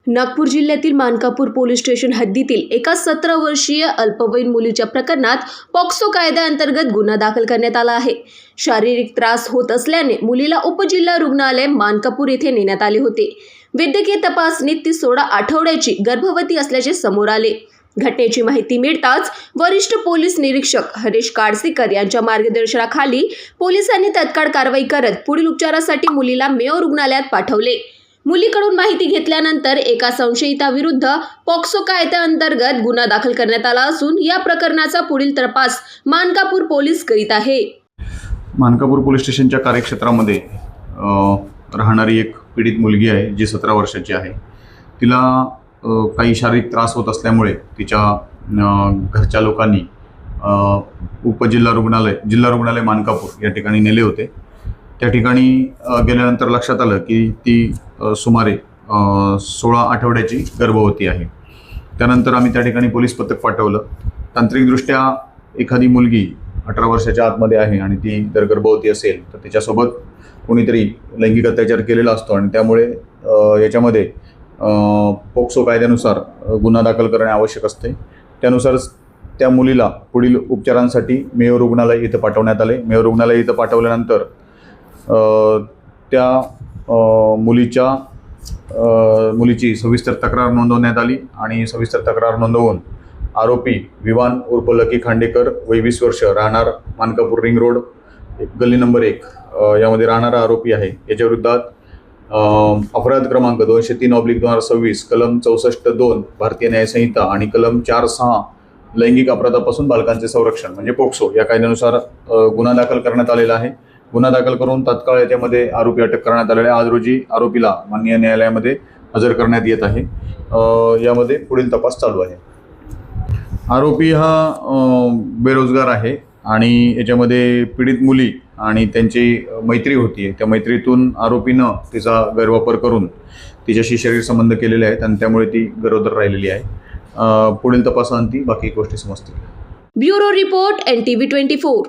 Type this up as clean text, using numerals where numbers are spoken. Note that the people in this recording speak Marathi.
नागपूर जिल्ह्यातील मानकापूर पोलीस स्टेशन हद्दीतील एका 17 वर्षीय अल्पवयीन मुलीच्या प्रकरणात पॉक्सो कायद्याअंतर्गत गुन्हा दाखल करण्यात आला आहे। शारीरिक त्रास होत असल्याने मुलीला उपजिल्हा रुग्णालय मानकापूर येथे नेण्यात आले होते। वैद्यकीय तपासणीत ती 16 आठवड्याची गर्भवती असल्याचे समोर आले। घटनेची माहिती मिळताच वरिष्ठ पोलीस निरीक्षक हरीश काडसीकर यांच्या मार्गदर्शनाखाली पोलिसांनी तत्काळ कारवाई करत पुढील उपचारासाठी मुलीला मेयो रुग्णालयात पाठवले। मुलीकडून माहिती घेतल्यानंतर एका संशयिताविरुद्ध पॉक्सो कायद्याअंतर्गत गुन्हा दाखल करण्यात आला असून या प्रकरणाचा पुढील तपास मानकापूर पोलीस करीत आहे। मानकापूर पोलीस स्टेशनच्या कार्यक्षेत्रामध्ये राहणारी एक पीडित मुलगी आहे जी 17 वर्षाची आहे। तिला काही शारीरिक त्रास होत असल्यामुळे तिच्या घरच्या लोकांनी उपजिल्हा रुग्णालय जिल्हा रुग्णालय मानकापूर या ठिकाणी नेले होते। त्या ठिकाणी गेल्यानंतर लक्षात आलं की ती सुमारे 16 आठवड्याची गर्भवती आहे। त्यानंतर आम्ही त्या ठिकाणी पोलीस पथक पाठवलं। तांत्रिकदृष्ट्या एखादी मुलगी 18 वर्षाच्या आतमध्ये आहे आणि ती जर गर्भवती असेल तर तिच्यासोबत कोणीतरी लैंगिक अत्याचार केलेला असतो आणि त्यामुळे याच्यामध्ये पॉक्सो कायद्यानुसार गुन्हा दाखल करणे आवश्यक असते। त्यानुसारच त्या मुलीला पुढील उपचारांसाठी मेयो रुग्णालय इथं पाठवण्यात आले। मेयो रुग्णालय इथं पाठवल्यानंतर त्या मुलीची सविस्तर तक्रार नोंदवण्यात आली आणि सविस्तर तक्रार नोंदवून आरोपी विवान उर्फ लकी खांडेकर वय 20 वर्ष राहणार मानकापूर रिंग रोड गल्ली नंबर 1 यामध्ये राहणारा आरोपी आहे। याच्या विरुद्धात अपराध क्रमांक 203/2026 कलम 64(2) भारतीय न्यायसंहिता आणि कलम 4(6) लैंगिक अपराधापासून बालकांचे संरक्षण म्हणजे पॉक्सो या कायद्यानुसार गुन्हा दाखल करण्यात आलेला आहे। गुन्हा दाखल करून तात्काळ याच्यामध्ये आरोपी अटक करण्यात आलेला आहे। आज रोजी आरोपीला माननीय न्यायालयामध्ये हजर करण्यात येत आहे। यामध्ये पुढील तपास चालू आहे। आरोपी हा बेरोजगार आहे आणि याच्यामध्ये पीडित मुली आणि त्यांची मैत्री होती। त्या मैत्रीतून आरोपीनं तिचा गैरवापर करून तिच्याशी शरीर संबंध केलेले आहेत आणि त्यामुळे ती गरोदर राहिलेली आहे। पुढील तपासांती बाकी गोष्टी समजतील। Bureau report NTV 24।